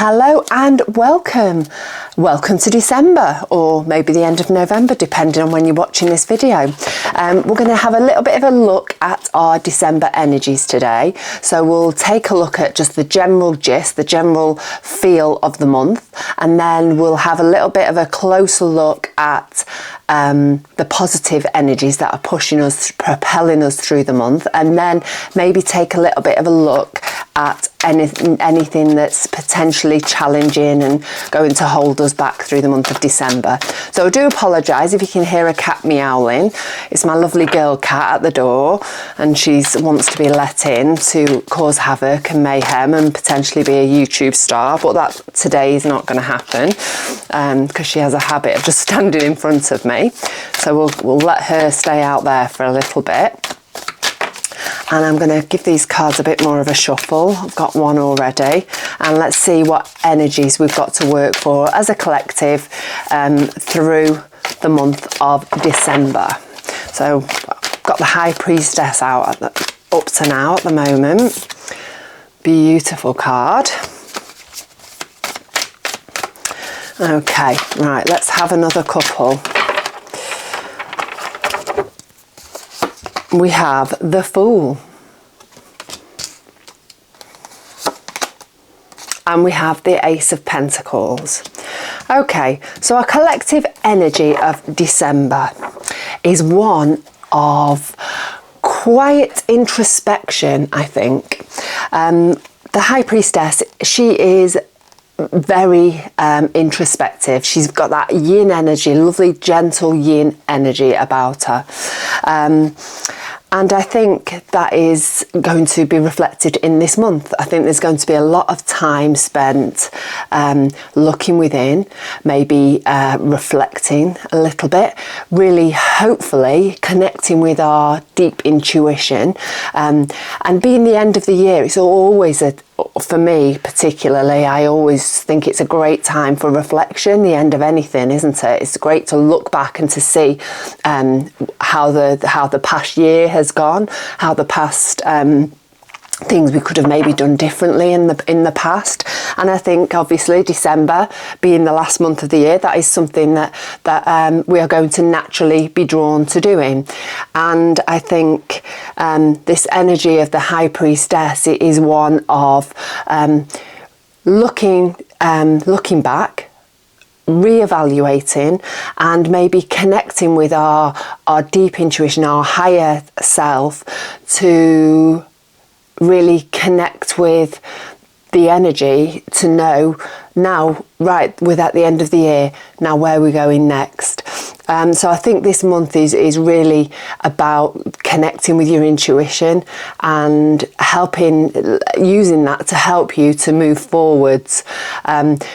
Hello and welcome. Welcome to December, or maybe the end of November, depending on when you're watching this video. We're going to have a little bit of a look at our December energies today. So we'll take a look at just the general gist, the general feel of the month, and then we'll have a little bit of a closer look at the positive energies that are pushing us, propelling us through the month, and then maybe take a little bit of a look at anything that's potentially challenging and going to hold us back through the month of December. So I do apologise if you can hear a cat meowing. It's my lovely girl cat at the door, and she wants to be let in to cause havoc and mayhem and potentially be a YouTube star, but that today is not going to happen because she has a habit of just standing in front of me. So we'll let her stay out there for a little bit. And I'm going to give these cards a bit more of a shuffle. I've got one already. And let's see what energies we've got to work for as a collective through the month of December. So I've got the High Priestess out up to now at the moment. Beautiful card. Okay, right, let's have another couple. We have the Fool. And we have the Ace of Pentacles. Okay, so our collective energy of December is one of quiet introspection, I think. The High Priestess, she is very introspective. She's got that yin energy, lovely gentle yin energy about her. And I think that is going to be reflected in this month. I think there's going to be a lot of time spent looking within, maybe reflecting a little bit, really hopefully connecting with our deep intuition. And being the end of the year, it's always for me particularly, I always think it's a great time for reflection, the end of anything, isn't it? It's great to look back and to see how the past year has gone, how the past things we could have maybe done differently in the past. And I think obviously December being the last month of the year, that is something that we are going to naturally be drawn to doing. And I think this energy of the High Priestess is one of looking back, re-evaluating, and maybe connecting with our deep intuition, our higher self, to really connect with the energy to know now, right, we're at the end of the year, now where are we going next? So I think this month is really about connecting with your intuition and using that to help you to move forwards,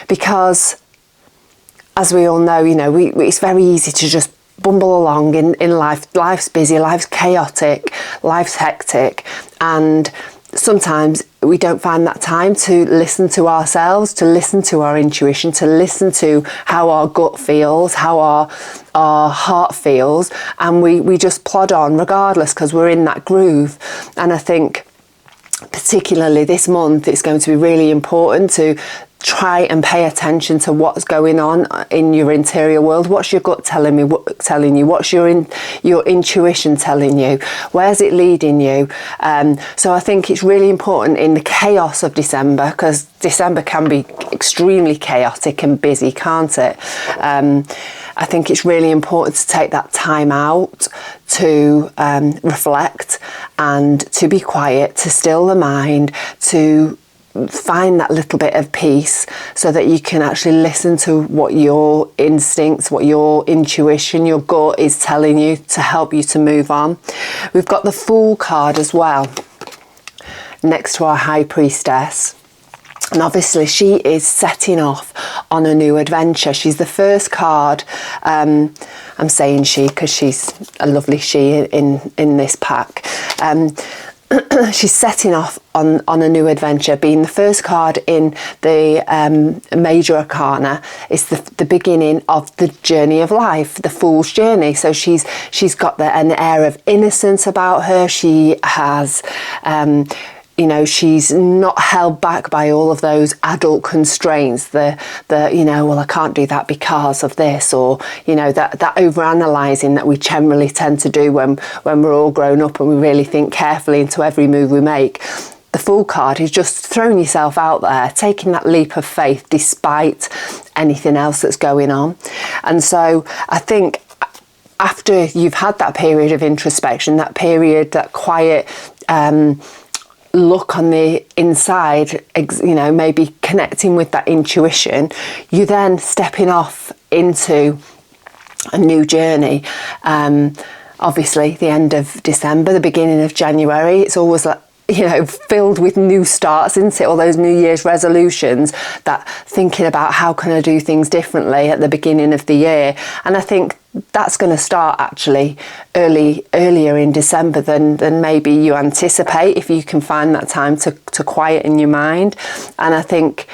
because as we all know, it's very easy to just bumble along in life. Life's busy, life's chaotic, life's hectic, and sometimes we don't find that time to listen to ourselves, to listen to our intuition, to listen to how our gut feels, how our heart feels, and we just plod on regardless because we're in that groove. And I think particularly this month, it's going to be really important to try and pay attention to what's going on in your interior world. What's your gut telling you? What's your intuition telling you? Where's it leading you? So I think it's really important in the chaos of December, because December can be extremely chaotic and busy, can't it? I think it's really important to take that time out to reflect and to be quiet, to still the mind, to find that little bit of peace so that you can actually listen to what your instincts, what your intuition, your gut is telling you to help you to move on. We've got the Fool card as well next to our High Priestess. And obviously she is setting off on a new adventure. She's the first card, I'm saying she because she's a lovely she in this pack. She's setting off on a new adventure, being the first card in the major arcana. It's the beginning of the journey of life, the Fool's journey. So she's got an air of innocence about her. She has you know, she's not held back by all of those adult constraints, the you know, well, I can't do that because of this, or, you know, that over-analysing that we generally tend to do when we're all grown up and we really think carefully into every move we make. The Fool card is just throwing yourself out there, taking that leap of faith despite anything else that's going on. And so I think after you've had that period of introspection, that period, that quiet look on the inside, you know, maybe connecting with that intuition, you then stepping off into a new journey. Obviously, the end of December, the beginning of January, it's always like, you know, filled with new starts, isn't it? All those New Year's resolutions, that thinking about how can I do things differently at the beginning of the year. And I think that's going to start actually earlier in December than maybe you anticipate, if you can find that time to quieten your mind. And I think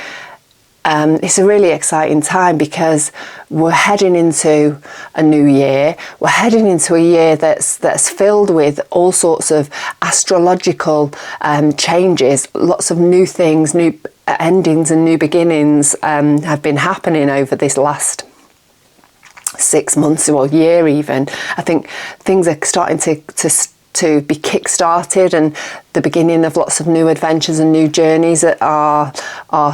it's a really exciting time because we're heading into a new year. We're heading into a year that's filled with all sorts of astrological changes. Lots of new things, new endings and new beginnings have been happening over this last 6 months or year even. I think things are starting to be kick-started, and the beginning of lots of new adventures and new journeys that are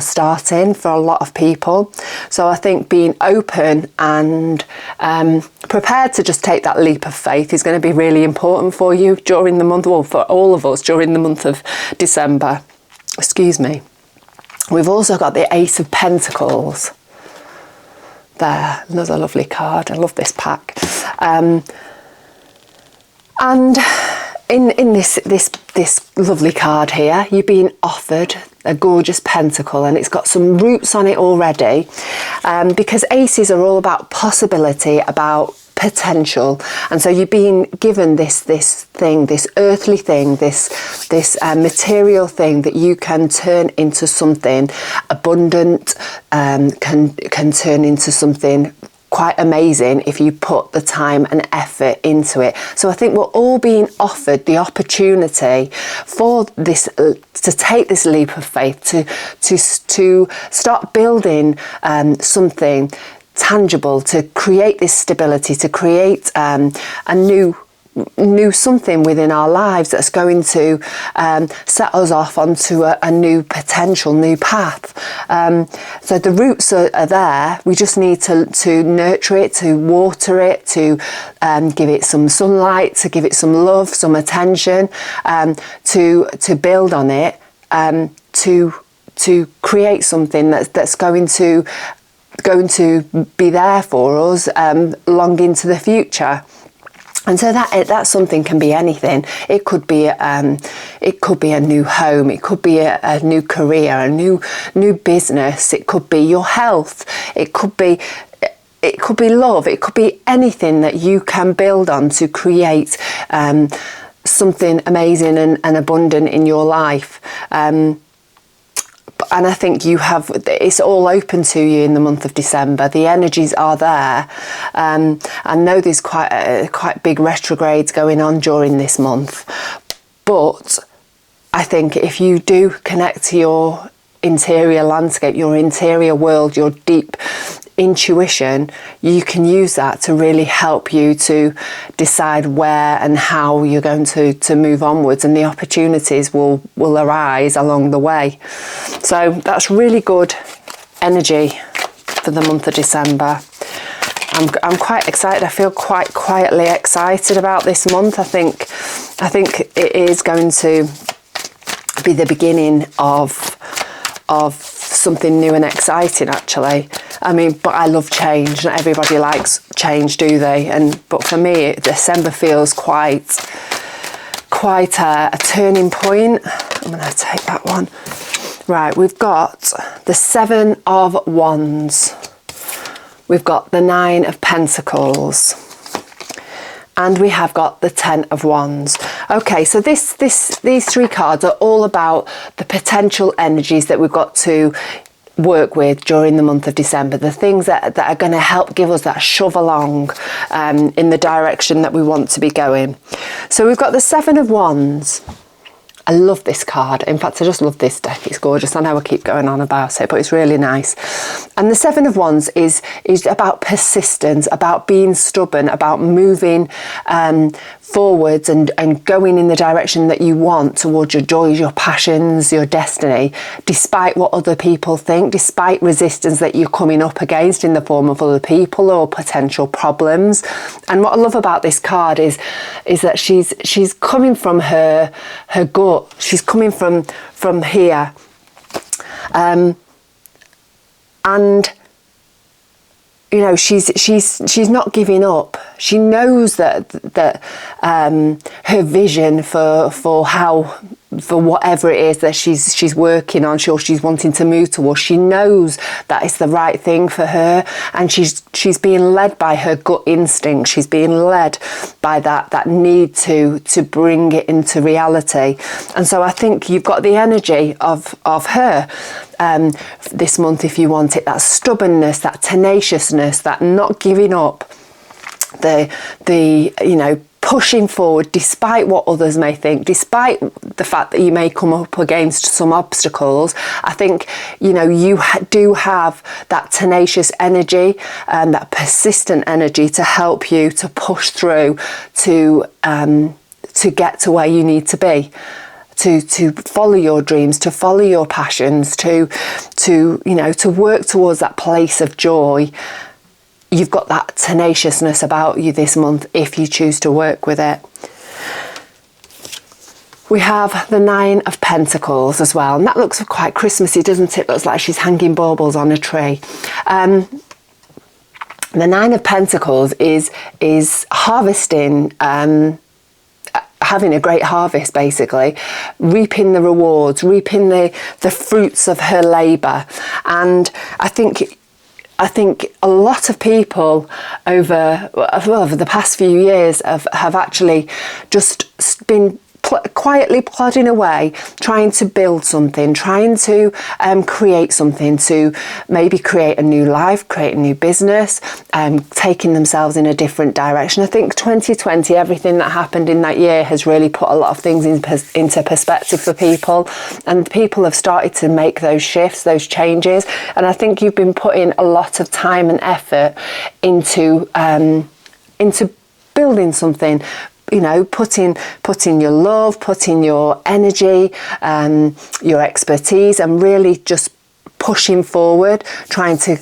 starting for a lot of people. So I think being open and prepared to just take that leap of faith is going to be really important for you during the month, well, for all of us during the month of December. Excuse me. We've also got the Ace of Pentacles. There, another lovely card. I love this pack. And in this lovely card here, you're being offered a gorgeous pentacle, and it's got some roots on it already, because aces are all about possibility, about potential. And so you're being given this thing, this earthly thing, this material thing that you can turn into something abundant, can turn into something quite amazing if you put the time and effort into it. So I think we're all being offered the opportunity for this, to take this leap of faith, to start building something tangible, to create this stability, to create a new something within our lives that's going to set us off onto a new potential, new path. So the roots are there. We just need to nurture it, to water it, to give it some sunlight, to give it some love, some attention, to build on it, to create something that's going to be there for us long into the future. And so that something can be anything. It could be a new home. It could be a new career, a new business. It could be your health. It could be love. It could be anything that you can build on to create something amazing and abundant in your life. And I think it's all open to you in the month of December. The energies are there. I know there's quite big retrogrades going on during this month, but I think if you do connect to your interior landscape, your interior world, your deep intuition, you can use that to really help you to decide where and how you're going to move onwards, and the opportunities will arise along the way. So that's really good energy for the month of December. I'm quite excited. I feel quite quietly excited about this month. I think it is going to be the beginning of something new and exciting, actually. I mean, but I love change. Not everybody likes change, do they? But for me, December feels quite a turning point. I'm going to take that one. Right, we've got the 7 of Wands. We've got the 9 of Pentacles. And we have got the 10 of Wands. Okay, so these 3 cards are all about the potential energies that we've got to work with during the month of December, the things that are going to help give us that shove along in the direction that we want to be going. So we've got the 7 of Wands, I love this card. In fact, I just love this deck. It's gorgeous. I know I keep going on about it, but it's really nice. And the Seven of Wands is about persistence, about being stubborn, about moving forwards and going in the direction that you want towards your joys, your passions, your destiny, despite what other people think, despite resistance that you're coming up against in the form of other people or potential problems. And what I love about this card is that she's coming from her gut. She's coming from here, and you know, she's not giving up. She knows that her vision for whatever it is that she's working on, she's wanting to move towards, she knows that it's the right thing for her, and she's being led by her gut instinct. She's being led by that need to bring it into reality. And so I think you've got the energy of her this month, if you want it, that stubbornness, that tenaciousness, that not giving up, the you know, pushing forward despite what others may think, despite the fact that you may come up against some obstacles. I think, you know, you do have that tenacious energy and that persistent energy to help you to push through to get to where you need to be. To follow your dreams, to follow your passions, to you know, to work towards that place of joy. You've got that tenaciousness about you this month if you choose to work with it. We have the Nine of Pentacles as well, and that looks quite Christmassy, doesn't it? Looks like she's hanging baubles on a tree. The Nine of Pentacles is harvesting, having a great harvest, basically, reaping the rewards, reaping the fruits of her labour. And I think a lot of people over the past few years have actually just been quietly plodding away, trying to build something, trying to create something, to maybe create a new life, create a new business, taking themselves in a different direction. I think 2020, everything that happened in that year has really put a lot of things into perspective for people, and people have started to make those shifts, those changes. And I think you've been putting a lot of time and effort into building something. You know, putting your love, putting your energy, your expertise, and really just pushing forward, trying to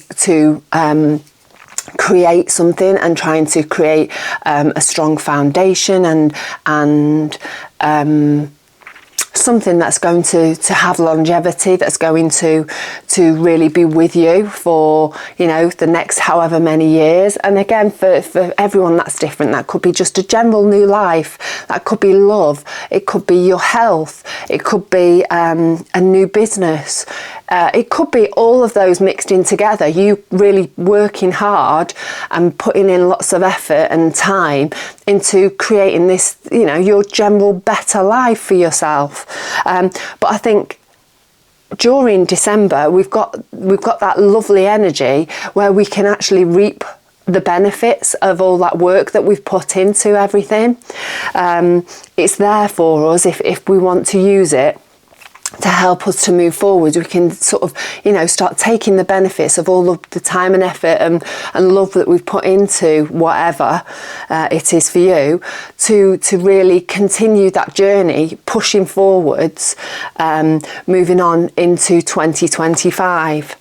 create something, and trying to create a strong foundation and something that's going to have longevity, that's going to really be with you for, you know, the next however many years. And again, for everyone, that's different. That could be just a general new life, that could be love, it could be your health, it could be a new business, it could be all of those mixed in together. You really working hard and putting in lots of effort and time into creating this, you know, your general better life for yourself. But I think during December we've got that lovely energy where we can actually reap the benefits of all that work that we've put into everything. It's there for us if we want to use it to help us to move forward. We can sort of, you know, start taking the benefits of all of the time and effort and love that we've put into whatever it is for you, to really continue that journey, pushing forwards, moving on into 2025.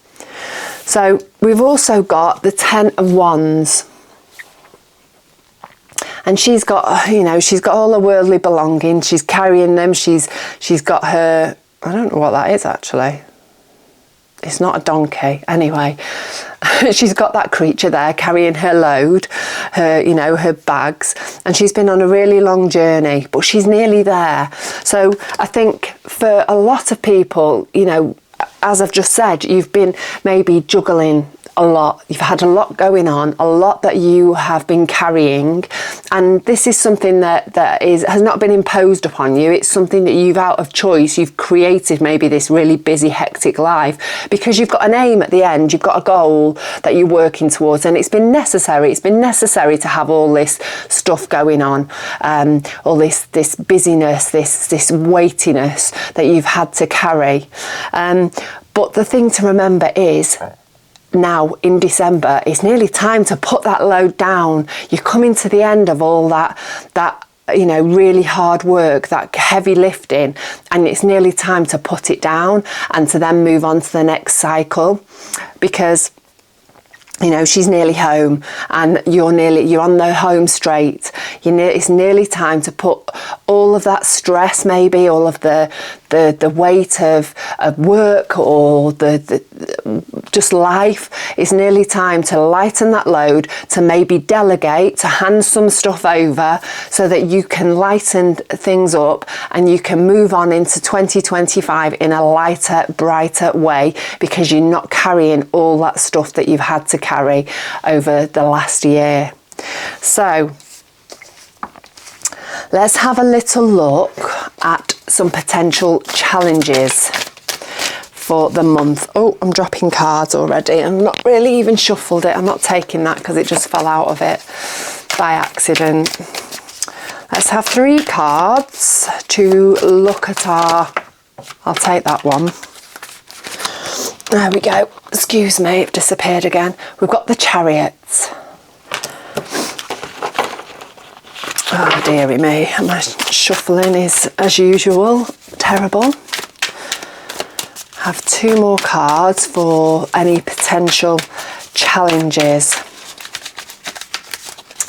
So we've also got the Ten of Wands. And she's got, you know, she's got all her worldly belongings. She's carrying them. She's got her, I don't know what that is actually. It's not a donkey. Anyway, she's got that creature there carrying her load, her, you know, her bags. And she's been on a really long journey, but she's nearly there. So I think for a lot of people, you know, as I've just said, you've been maybe juggling a lot. You've had a lot going on, a lot that you have been carrying, and this is something that has not been imposed upon you. It's something that you've, out of choice, you've created maybe this really busy, hectic life because you've got an aim at the end. You've got a goal that you're working towards, and it's been necessary. It's been necessary to have all this stuff going on, all this busyness, this weightiness that you've had to carry. But the thing to remember is, now in December, it's nearly time to put that load down. You're coming to the end of all that you know, really hard work, that heavy lifting, and it's nearly time to put it down and to then move on to the next cycle, because you know, she's nearly home and you're on the home straight. It's nearly time to put all of that stress, maybe all of the weight of work or just life. It's nearly time to lighten that load, to maybe delegate, to hand some stuff over so that you can lighten things up and you can move on into 2025 in a lighter, brighter way, because you're not carrying all that stuff that you've had to carry over the last year. So let's have a little look at some potential challenges for the month. Oh, I'm dropping cards already. I'm not really even shuffled it. I'm not taking that because it just fell out of it by accident. Let's have 3 cards to look at I'll take that one. There we go. Excuse me, it disappeared again. We've got the Chariots. Oh dearie me, my shuffling is, as usual, terrible. Have 2 more cards for any potential challenges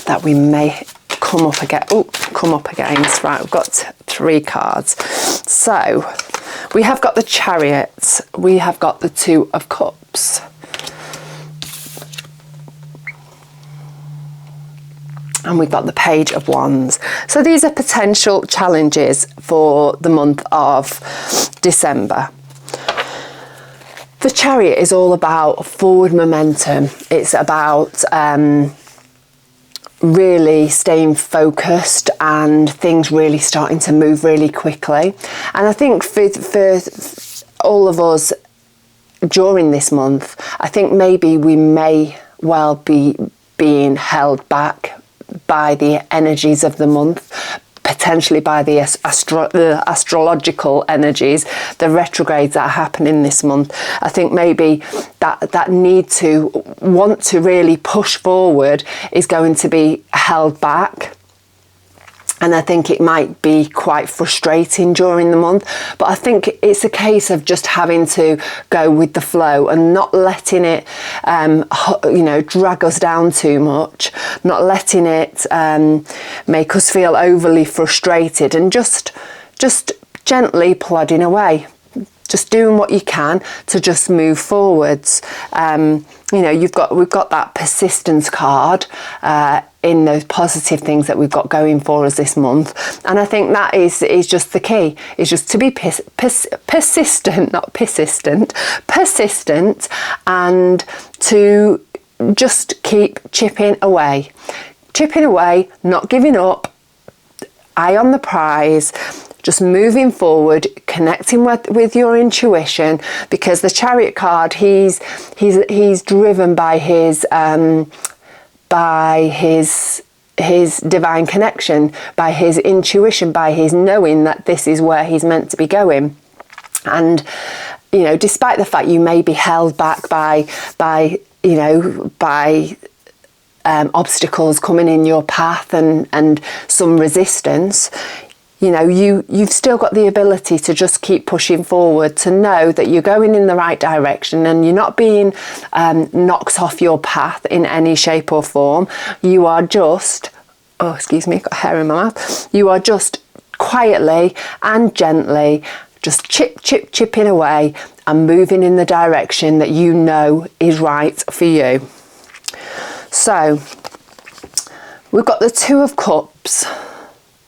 that we may come up against. Right, we've got 3 cards. So we have got the Chariots, we have got the 2 of Cups, and we've got the Page of Wands. So these are potential challenges for the month of December. The Chariot is all about forward momentum. It's about really staying focused and things really starting to move really quickly. And I think for all of us during this month, I think maybe we may well be being held back by the energies of the month, potentially by the astrological energies, the retrogrades that are happening this month. I think maybe that need to want to really push forward is going to be held back. And I think it might be quite frustrating during the month, but I think it's a case of just having to go with the flow and not letting it, drag us down too much, not letting it make us feel overly frustrated, and just gently plodding away. Just doing what you can to just move forwards. We've got that persistence card in those positive things that we've got going for us this month, and I think that is just the key. Is just to be persistent, and to just keep chipping away, not giving up, eye on the prize. Just moving forward, connecting with your intuition, because the Chariot card, he's driven by his divine connection, by his intuition, by his knowing that this is where he's meant to be going. And despite the fact you may be held back by obstacles coming in your path and some resistance, you've still got the ability to just keep pushing forward, to know that you're going in the right direction and you're not being knocked off your path in any shape or form. You are just, got hair in my mouth. You are just quietly and gently just chipping away and moving in the direction that you know is right for you. So we've got the 2 of Cups.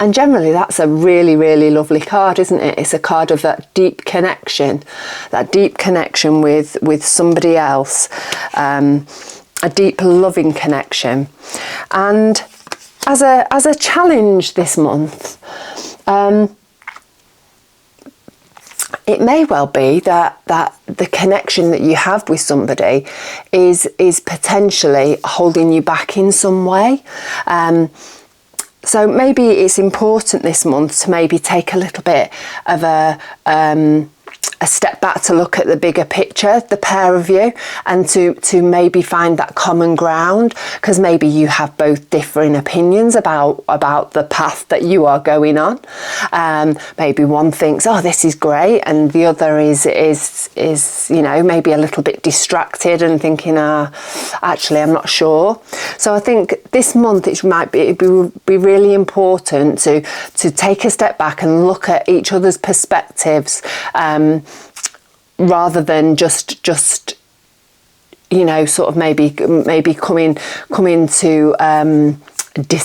And generally that's a really, really lovely card, isn't it? It's a card of that deep connection with somebody else, a deep loving connection. And as a challenge this month, it may well be that the connection that you have with somebody is potentially holding you back in some way. So maybe it's important this month to maybe take a little bit of a step back to look at the bigger picture, the pair of you, and to maybe find that common ground, because maybe you have both differing opinions about the path that you are going on. Maybe one thinks, oh, this is great, and the other is you know, maybe a little bit distracted and thinking, actually I'm not sure. So I think this month it might be really important to take a step back and look at each other's perspectives, rather than just you know, sort of maybe coming to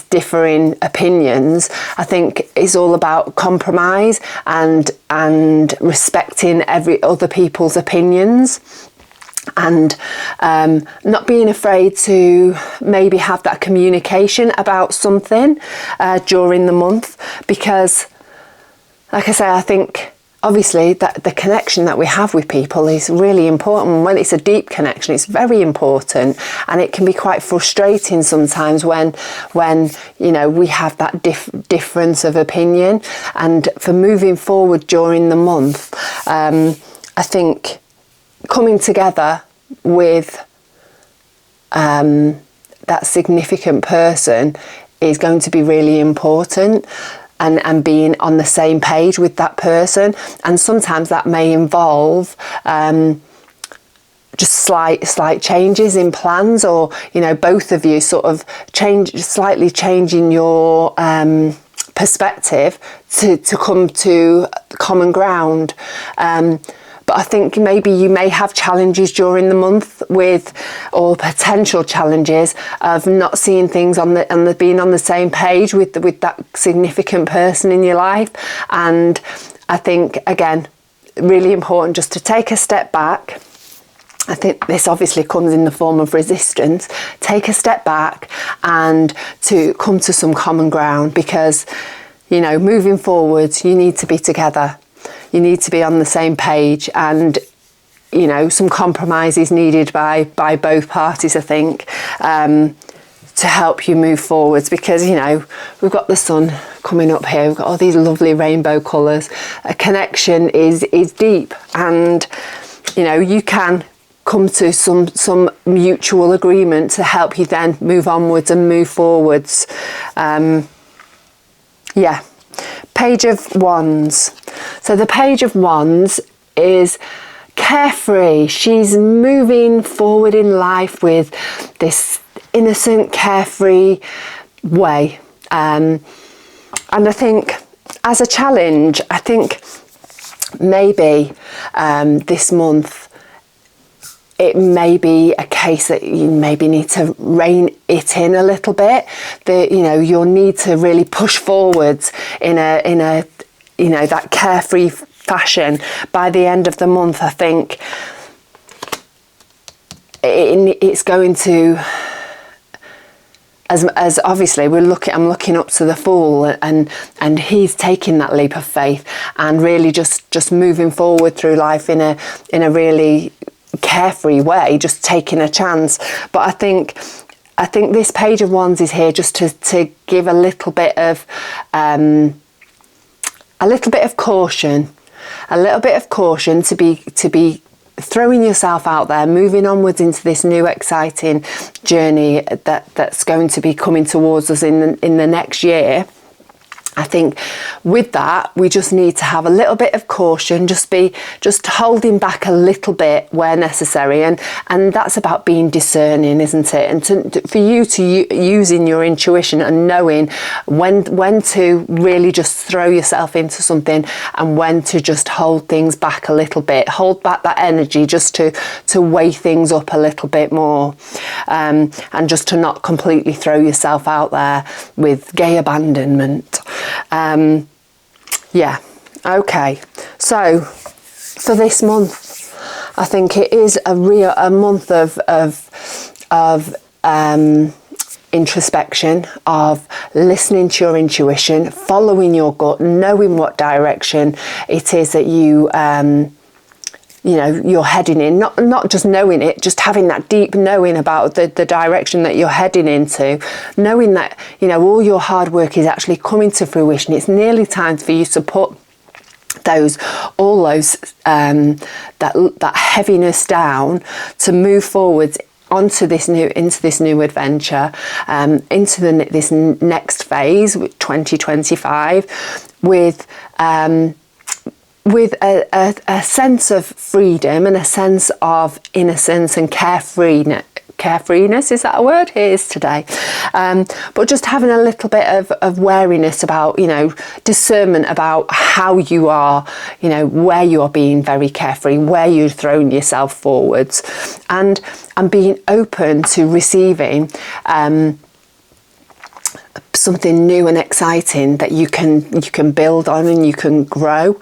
differing opinions. I think it's all about compromise and respecting other people's opinions, and not being afraid to maybe have that communication about something during the month, because like I say, I think obviously that the connection that we have with people is really important. When it's a deep connection, it's very important, and it can be quite frustrating sometimes when you know, we have that difference of opinion. And for moving forward during the month, I think coming together with that significant person is going to be really important. And being on the same page with that person, and sometimes that may involve just slight changes in plans, or you know, both of you sort of slightly changing your perspective to come to common ground. But I think maybe you may have challenges during the month or potential challenges of not seeing things being on the same page with that significant person in your life. And I think, again, really important just to take a step back. I think this obviously comes in the form of resistance. Take a step back and to come to some common ground, because, you know, moving forwards, you need to be together. You need to be on the same page, and you know, some compromise is needed by both parties, I think, to help you move forwards, because you know, we've got the sun coming up here, we've got all these lovely rainbow colours. A connection is deep, and you know, you can come to some mutual agreement to help you then move onwards and move forwards. Yeah. Page of Wands. So the Page of Wands is carefree. She's moving forward in life with this innocent, carefree way. And I think as a challenge, I think maybe this month it may be a case that you maybe need to rein it in a little bit. That, you know, you'll need to really push forwards in a you know, that carefree fashion. By the end of the month, I think it's going to, as obviously I'm looking up to the Fool, and he's taking that leap of faith and really just moving forward through life in a really carefree way, just taking a chance. But I think this Page of Wands is here just to give a little bit of caution, to be throwing yourself out there, moving onwards into this new exciting journey that's going to be coming towards us in the next year. I think with that, we just need to have a little bit of caution, just holding back a little bit where necessary, and that's about being discerning, isn't it? And for you to using your intuition and knowing when to really just throw yourself into something, and when to just hold things back a little bit, hold back that energy just to weigh things up a little bit more, and just to not completely throw yourself out there with gay abandonment. Yeah, okay. So for this month, I think it is a month of introspection, of listening to your intuition, following your gut, knowing what direction it is that you're heading in, not just knowing it, just having that deep knowing about the direction that you're heading into, knowing that, all your hard work is actually coming to fruition. It's nearly time for you to put that heaviness down, to move forward into this new adventure, into this next phase, 2025, with a sense of freedom and a sense of innocence and carefreeness, is that a word? It is today. But just having a little bit of wariness about, discernment about how you are, where you are being very carefree, where you're throwing yourself forwards, and being open to receiving something new and exciting that you can build on and you can grow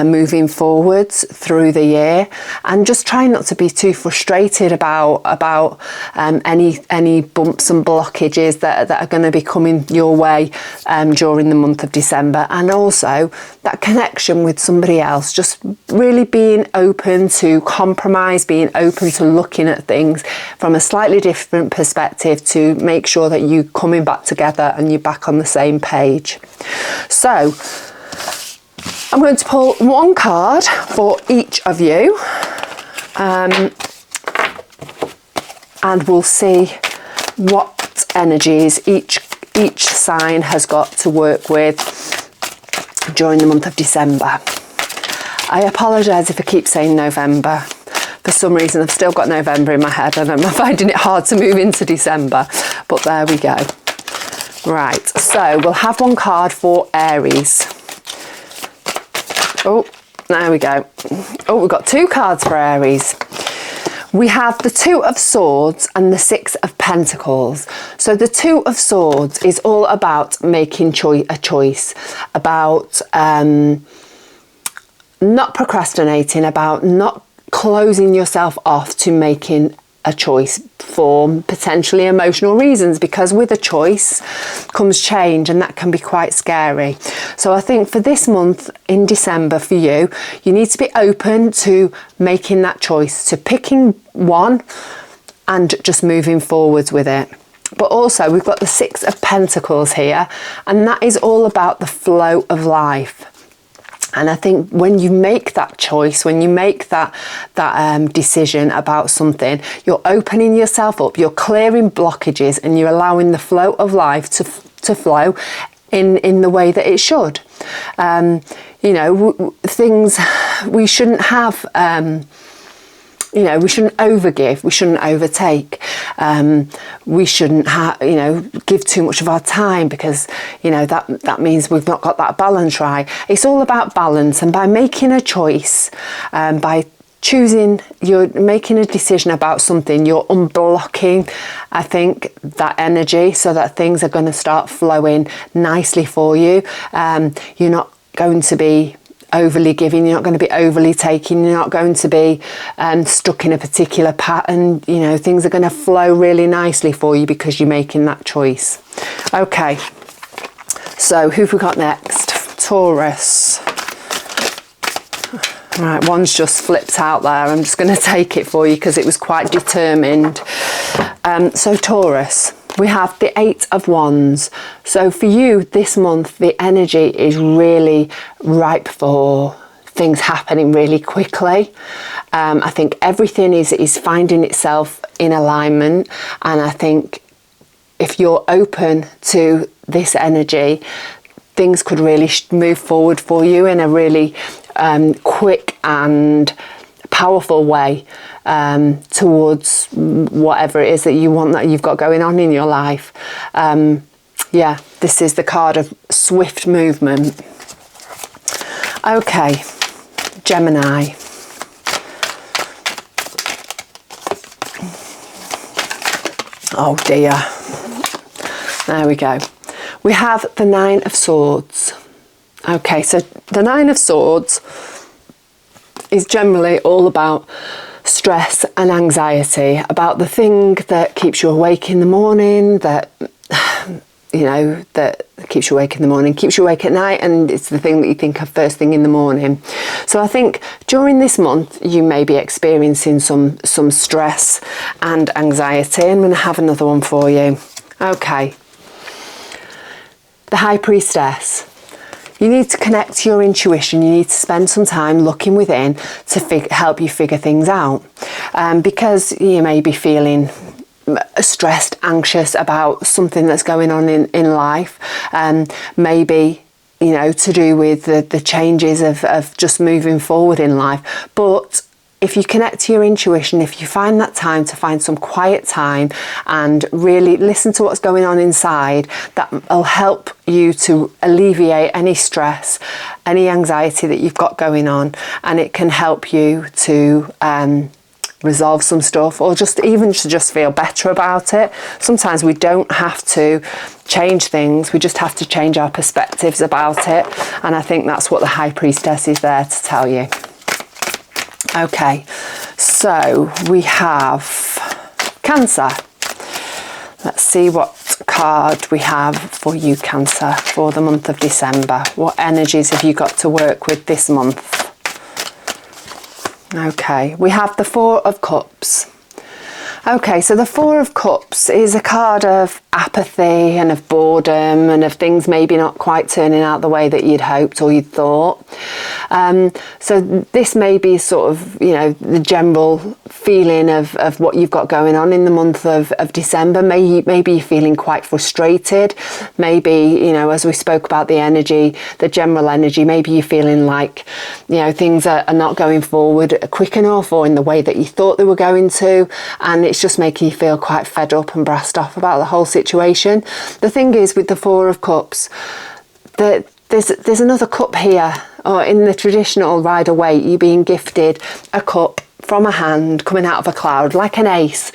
moving forwards through the year. And just try not to be too frustrated about any bumps and blockages that are going to be coming your way during the month of December. And also that connection with somebody else, just really being open to compromise, being open to looking at things from a slightly different perspective to make sure that you're coming back together and you're back on the same page. So I'm going to pull one card for each of you, and we'll see what energies each sign has got to work with during the month of December. I apologise if I keep saying November. For some reason I've still got November in my head and I'm finding it hard to move into December, but there we go. Right, so we'll have one card for Aries. Oh, there we go. Oh, we've got two cards for Aries. We have the Two of Swords and the Six of Pentacles. So the Two of Swords is all about making a choice, about not procrastinating, about not closing yourself off to making a choice for potentially emotional reasons, because with a choice comes change and that can be quite scary. So I think for this month in December for you need to be open to making that choice, to picking one and just moving forwards with it. But also we've got the Six of Pentacles here, and that is all about the flow of life. And I think when you make that choice, when you make that decision about something, you're opening yourself up, you're clearing blockages, and you're allowing the flow of life to flow in the way that it should. Things we shouldn't have. We shouldn't overgive, we shouldn't overtake, we shouldn't give too much of our time, because that means we've not got that balance right. It's all about balance, and by making a choice, by you're making a decision about something, you're unblocking, I think, that energy, so that things are going to start flowing nicely for you. You're not going to be overly giving, you're not going to be overly taking, you're not going to be stuck in a particular pattern. Things are going to flow really nicely for you because you're making that choice. Okay, so who've we got next? Taurus. Right, one's just flipped out there. I'm just going to take it for you because it was quite determined. So Taurus, we have the Eight of Wands. So for you this month, the energy is really ripe for things happening really quickly. I think everything is finding itself in alignment, and I think if you're open to this energy, things could really move forward for you in a really quick and powerful way towards whatever it is that you want, that you've got going on in your life. This is the card of swift movement. Okay, Gemini. Oh dear. There we go. We have the Nine of Swords. Okay, so the Nine of Swords is generally all about stress and anxiety, about the thing that keeps you awake in the morning, that, you know, that keeps you awake in the morning, keeps you awake at night, and it's the thing that you think of first thing in the morning. So I think during this month you may be experiencing some stress and anxiety. I'm going to have another one for you. Okay. The High Priestess. You need to connect to your intuition. You need to spend some time looking within to help you figure things out. Because you may be feeling stressed, anxious about something that's going on in life. Maybe, you know, to do with the changes of just moving forward in life. But if you connect to your intuition, if you find that time to find some quiet time and really listen to what's going on inside, that will help you to alleviate any stress, any anxiety that you've got going on, and it can help you to resolve some stuff, or just even to just feel better about it. Sometimes we don't have to change things, we just have to change our perspectives about it, and I think that's what the High Priestess is there to tell you. Okay, so we have Cancer. Let's see what card we have for you, Cancer, for the month of December. What energies have you got to work with this month? Okay, we have the Four of Cups. Okay, so the Four of Cups is a card of apathy and of boredom and of things maybe not quite turning out the way that you'd hoped or you'd thought. So this may be sort of, you know, the general feeling of what you've got going on in the month of December. Maybe you're feeling quite frustrated. Maybe, you know, as we spoke about the energy, the general energy, maybe you're feeling like, you know, things are not going forward quick enough or in the way that you thought they were going to. And it's just making you feel quite fed up and brassed off about the whole situation. The thing is with the Four of Cups, there's another cup here, or in the traditional Rider-Waite, you're being gifted a cup from a hand coming out of a cloud, like an ace.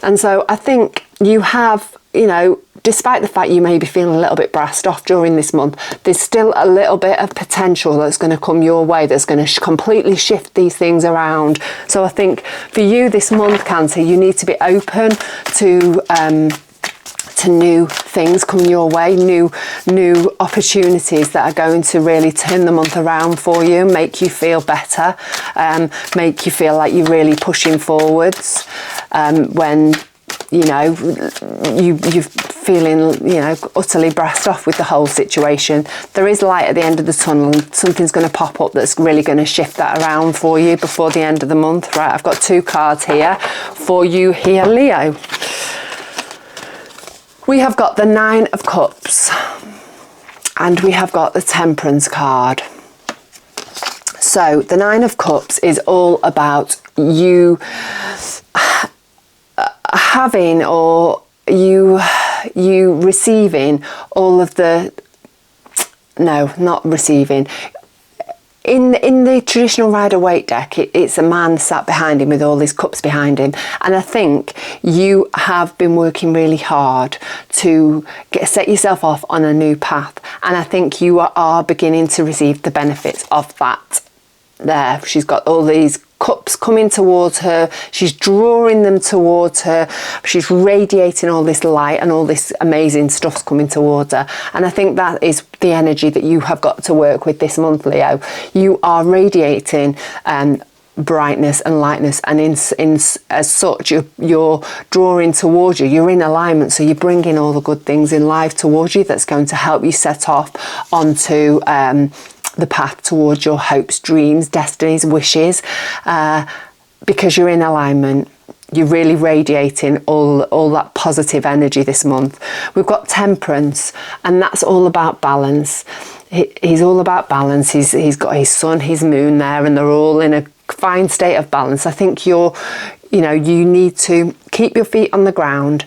And so I think you have, you know, despite the fact you may be feeling a little bit brassed off during this month, there's still a little bit of potential that's going to come your way, that's going to completely shift these things around. So I think for you this month, Cancer, you need to be open to new things coming your way, new opportunities that are going to really turn the month around for you, make you feel better, make you feel like you're really pushing forwards, when, you know, you're feeling, you know, utterly brassed off with the whole situation. There is light at the end of the tunnel. Something's going to pop up that's really going to shift that around for you before the end of the month. Right, I've got two cards here for you here, Leo. We have got the Nine of Cups and we have got the Temperance card. So the Nine of Cups is all about you having, or you receiving all of the, no, not receiving. In the traditional Rider-Waite deck, it's a man sat behind him with all these cups behind him. And I think you have been working really hard to set yourself off on a new path. And I think you are beginning to receive the benefits of that. There, she's got all these cups coming towards her, she's drawing them towards her, she's radiating all this light and all this amazing stuff's coming towards her. And I think that is the energy that you have got to work with this month, Leo. You are radiating brightness and lightness, and as such you're drawing towards you, you're in alignment, so you're bringing all the good things in life towards you that's going to help you set off onto the path towards your hopes, dreams, destinies, wishes, because you're in alignment. You're really radiating all that positive energy this month. We've got Temperance, and that's all about balance. He's all about balance. He's got his sun, his moon there, and they're all in a fine state of balance. I think you need to keep your feet on the ground.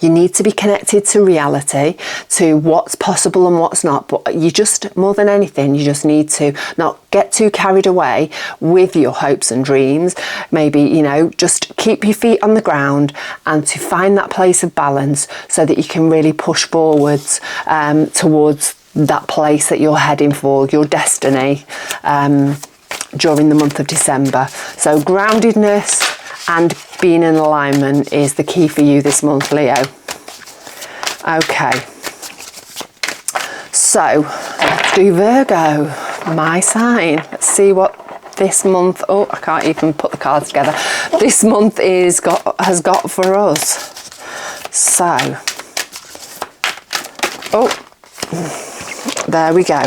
You need to be connected to reality, to what's possible and what's not. But you just, more than anything, you just need to not get too carried away with your hopes and dreams. Maybe, you know, just keep your feet on the ground and to find that place of balance so that you can really push forwards towards that place that you're heading for, your destiny, during the month of December. So groundedness and being in alignment is the key for you this month, Leo. Okay, so let's do Virgo, my sign. Let's see what this month, oh, I can't even put the cards together. This month has got for us. So, oh, there we go.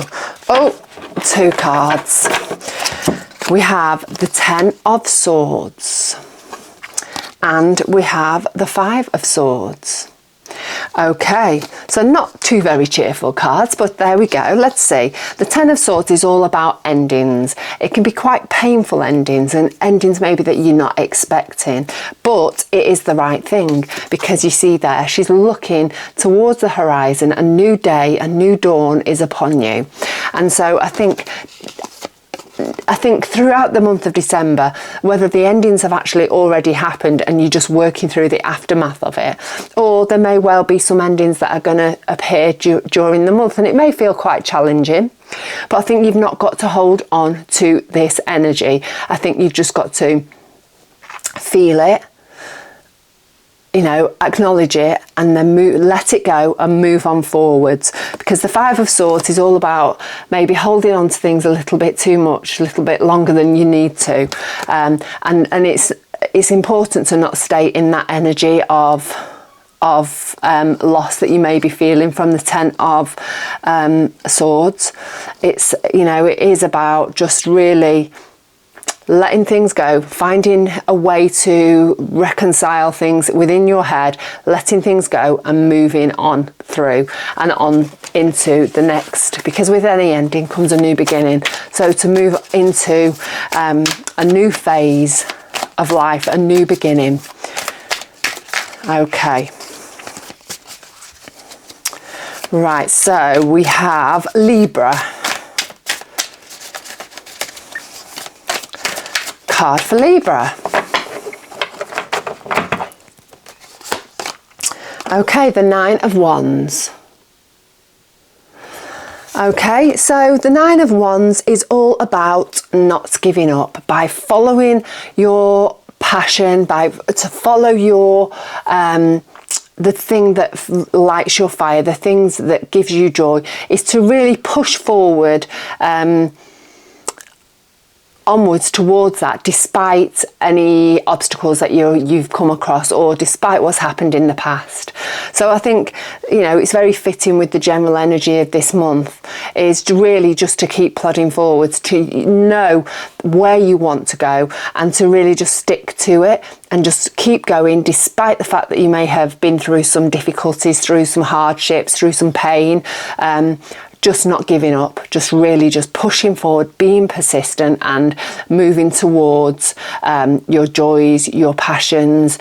Oh, 2 cards. We have the 10 of Swords. And we have the 5 of Swords. Okay, so not 2 very cheerful cards, but there we go. Let's see. The 10 of Swords is all about endings. It can be quite painful endings, and endings maybe that you're not expecting, but it is the right thing, because you see there, she's looking towards the horizon. A new day, a new dawn is upon you. And so I think throughout the month of December, whether the endings have actually already happened and you're just working through the aftermath of it, or there may well be some endings that are going to appear during the month, and it may feel quite challenging, but I think you've not got to hold on to this energy. I think you've just got to feel it, you know, acknowledge it, and then let it go and move on forwards. Because the 5 of Swords is all about maybe holding on to things a little bit too much, a little bit longer than you need to, and it's important to not stay in that energy of loss that you may be feeling from the 10 of Swords. It's, you know, it is about just really letting things go, finding a way to reconcile things within your head, letting things go and moving on through and on into the next, because with any ending comes a new beginning. So to move into a new phase of life, a new beginning. Okay. Right, so we have Libra. Card for Libra. Okay, the 9 of Wands. Okay, so the 9 of Wands is all about not giving up, by following your passion, to follow your the thing that lights your fire, the things that gives you joy, is to really push forward onwards towards that, despite any obstacles that you've come across, or despite what's happened in the past. So I think, you know, it's very fitting with the general energy of this month, is to really just to keep plodding forwards, to know where you want to go, and to really just stick to it and just keep going, despite the fact that you may have been through some difficulties, through some hardships, through some pain. Just not giving up, just really just pushing forward, being persistent and moving towards your joys, your passions,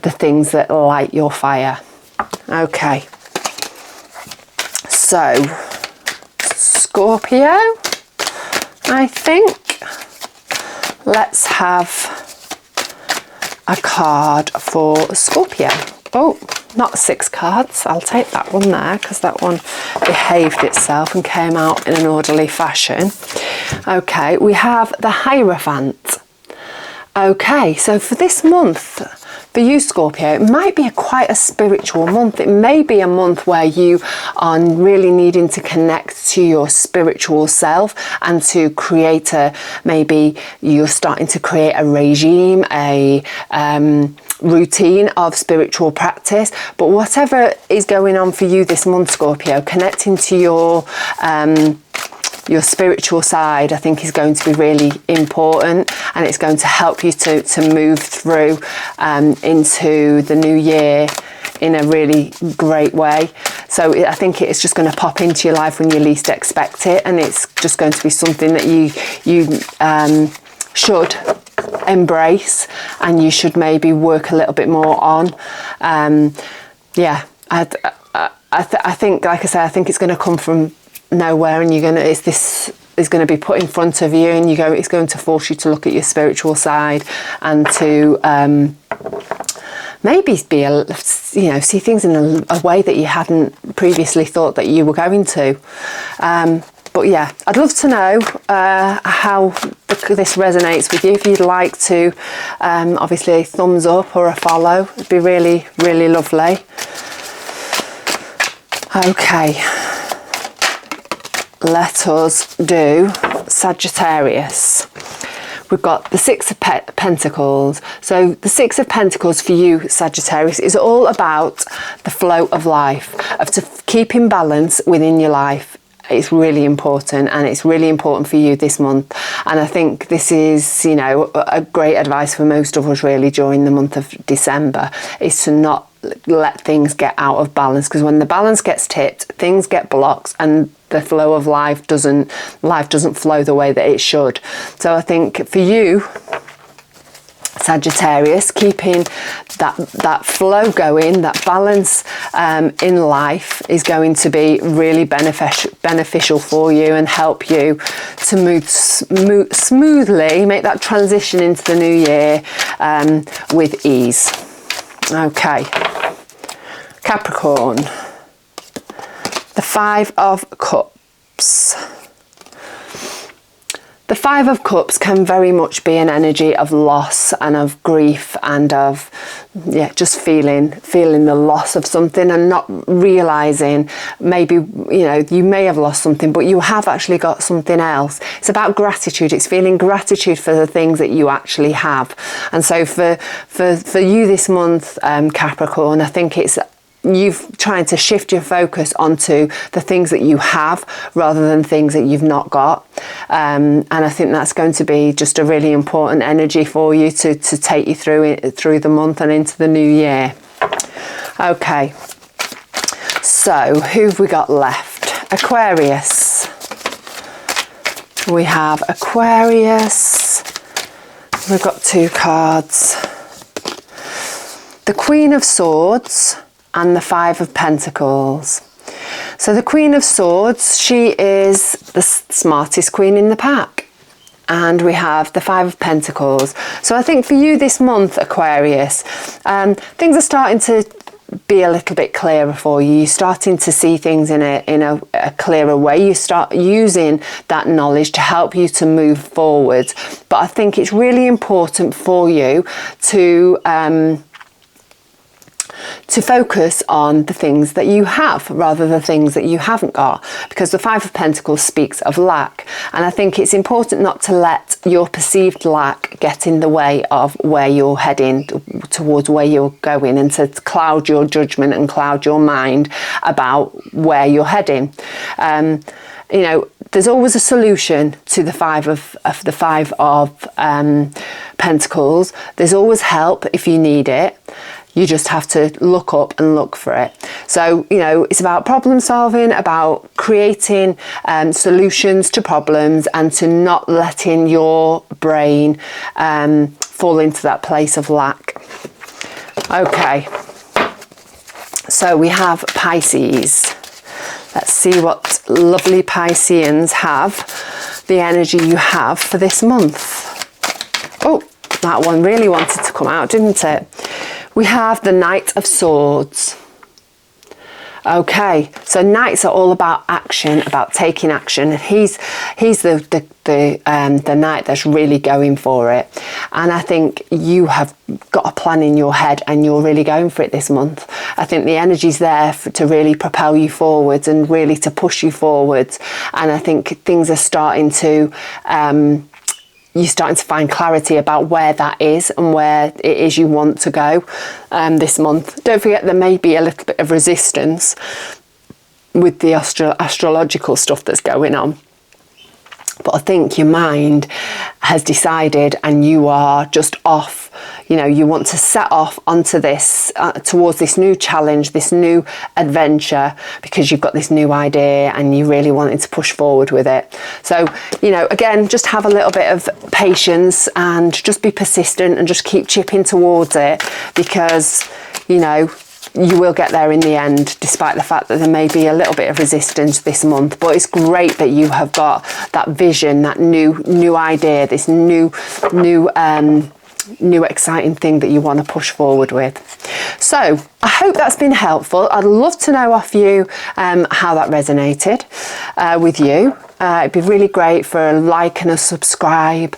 the things that light your fire. Okay, so Scorpio, I think. Let's have a card for Scorpio. Oh, not 6 cards. I'll take that one there, because that one behaved itself and came out in an orderly fashion. Okay, we have the Hierophant. Okay, so for this month, for you Scorpio, it might be quite a spiritual month. It may be a month where you are really needing to connect to your spiritual self and to create maybe you're starting to create a regime, a routine of spiritual practice. But whatever is going on for you this month, Scorpio, connecting to your spiritual side, I think, is going to be really important, and it's going to help you to move through into the new year in a really great way. So I think it's just going to pop into your life when you least expect it, and it's just going to be something that you should embrace, and you should maybe work a little bit more on. yeah, I think, like I say, I think it's going to come from nowhere, and this is going to be put in front of you, and it's going to force you to look at your spiritual side and to maybe see things in a way that you hadn't previously thought that you were going to. But yeah, I'd love to know how this resonates with you. If you'd like to, obviously, a thumbs up or a follow, it'd be really, really lovely. Okay, let us do Sagittarius. We've got the Six of Pentacles. So the Six of Pentacles for you, Sagittarius, is all about the flow of life, of keeping balance within your life. It's really important, and it's really important for you this month. And I think this is, a great advice for most of us really during the month of December, is to not let things get out of balance, because when the balance gets tipped, things get blocked, and the flow of life doesn't flow the way that it should. So I think for you, Sagittarius, keeping that flow going, that balance in life is going to be really beneficial for you, and help you to move smoothly, make that transition into the new year with ease. Okay, Capricorn, the Five of Cups. The Five of Cups can very much be an energy of loss and of grief, and of just feeling the loss of something, and not realizing, maybe you may have lost something, but you have actually got something else. It's about gratitude. It's feeling gratitude for the things that you actually have. And so for you this month, Capricorn, I think it's you've trying to shift your focus onto the things that you have rather than things that you've not got, and I think that's going to be just a really important energy for you to take you through the month and into the new year. Okay, so who've we got left? Aquarius. We have Aquarius. We've got two cards, the Queen of Swords and the Five of Pentacles. So the Queen of Swords, she is the smartest queen in the pack. And we have the Five of Pentacles. So I think for you this month, Aquarius, things are starting to be a little bit clearer for you. You're starting to see things in a clearer way. You start using that knowledge to help you to move forward. But I think it's really important for you to focus on the things that you have rather than things that you haven't got, because the Five of Pentacles speaks of lack, and I think it's important not to let your perceived lack get in the way of where you're heading towards, where you're going, and to cloud your judgment and cloud your mind about where you're heading. There's always a solution to the Five of Pentacles. There's always help if you need it. You just have to look up and look for it. So, it's about problem solving, about creating solutions to problems, and to not letting your brain fall into that place of lack. Okay, so we have Pisces. Let's see what lovely Pisceans have, the energy you have for this month. Oh, that one really wanted to come out, didn't it? We have the Knight of Swords. Okay, so knights are all about action, about taking action. He's the knight that's really going for it, and I think you have got a plan in your head, and you're really going for it this month. I think the energy's there to really propel you forwards and really to push you forwards, and I think things are starting to. You're starting to find clarity about where that is and where it is you want to go this month. Don't forget, there may be a little bit of resistance with the astrological stuff that's going on. But I think your mind has decided, and you are just off. You want to set off onto this, towards this new challenge, this new adventure, because you've got this new idea and you really wanted to push forward with it. So, again, just have a little bit of patience and just be persistent and just keep chipping towards it, because, you will get there in the end, despite the fact that there may be a little bit of resistance this month. But it's great that you have got that vision, that new idea, this new exciting thing that you want to push forward with. So I hope that's been helpful. I'd love to know off you how that resonated with you. It'd be really great for a like and a subscribe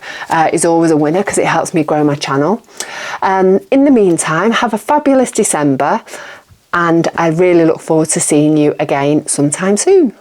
is always a winner, because it helps me grow my channel. In the meantime, have a fabulous December, and I really look forward to seeing you again sometime soon.